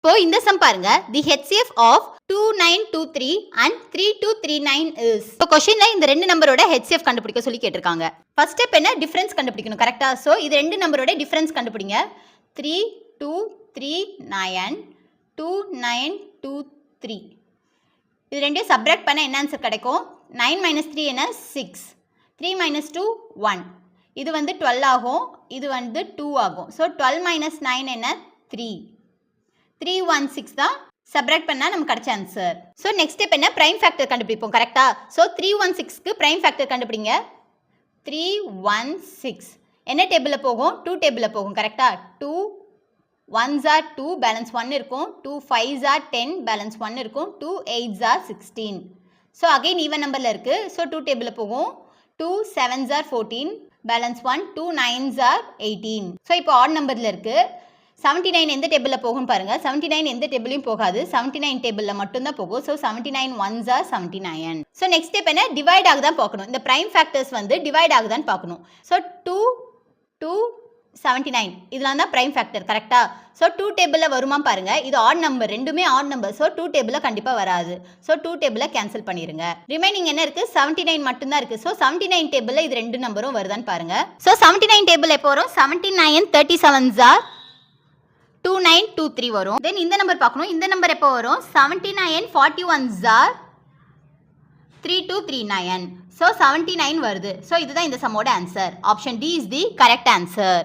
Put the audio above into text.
இப்போ இந்த சம் பாருங்க, the HCF of 2923 and 3239 is. இப்போ क्वेश्चनல இந்த ரெண்டு நம்பரோட HCF கண்டுபிடிக்க சொல்லி கேட்டிருக்காங்க. ஃபர்ஸ்ட் ஸ்டெப் என்ன, டிஃபரன்ஸ் கண்டுபிடிக்கணும். கரெக்ட்டா? சோ இது ரெண்டு நம்பரோட டிஃபரன்ஸ் கண்டுபிடிங்க. 3239 2923. இது ரெண்டையும் சப்ட்ராக்ட் பண்ண என்ன ஆன்சர் கிடைக்கும்? 9 - 3 என்ன? 6. 3 - 2 1. இது வந்து 12 ஆகும், இது வந்து 2 ஆகும். சோ 12 - 9 என்ன? 3. 316 தான் சப்ட்ராக்ட் பண்ணா நமக்கு கிடைச்ச ஆன்சர். சோ நெக்ஸ்ட் ஸ்டெப் என்ன, பிரைம் ஃபேக்டர் கண்டுபிடிப்போம். கரெக்ட்டா? சோ 316 க்கு பிரைம் ஃபேக்டர் கண்டுபிடிங்க. 316 என்ன டேபிள்ல போகும்? 2 டேபிள்ல போகும். கரெக்ட்டா? 2 1s are 2 பேலன்ஸ் 1 இருக்கும். 2 5s are 10 பேலன்ஸ் 1 இருக்கும். 2 8s are 16. So again even நம்பர்ல இருக்கு. சோ 2 டேபிள்ல போகும். 2 7s are 14 balance 1. 2 9s are 18. So இப்போ ஆட் நம்பர்ல இருக்கு. 79 எந்த டேபிள்ல போகும் பாருங்க. 79 எந்த டேபிளையும் போகாது. 79 டேபிள்ல மட்டும் தான் போகும். So 79 1s are 79. So next step என்ன, டிவைட் ஆகுதான் பார்க்கணும். இந்த பிரைம் ஃபேக்டர்ஸ் வந்து டிவைட் ஆகுதான் பார்க்கணும். சோ 2 2 79 இதெல்லாம் தான் பிரைம் ஃபேக்டர். கரெக்ட்டா? சோ 2 டேபிள்ல வருமா பாருங்க. இது ஆட் நம்பர், ரெண்டுமே ஆட் நம்பர். சோ 2 டேபிள்ல கண்டிப்பா வராது. சோ 2 டேபிள்ல கேன்சல் பண்ணிருங்க. ரிமைனிங் என்ன இருக்கு? 79 மட்டும் தான் இருக்கு. சோ 79 டேபிள்ல இது ரெண்டு நம்பரும் வருதான்னு பாருங்க. சோ 79 டேபிள் எப்போ வரும்? 79 37s are 2923 வரும். தென் இந்த நம்பர் பார்க்கணும். இந்த நம்பர் எப்போ வரும்? 79 41s are 3239. ஸோ 79 வருது. ஸோ இதுதான் இந்த சம்மோட answer. Option D is the correct answer.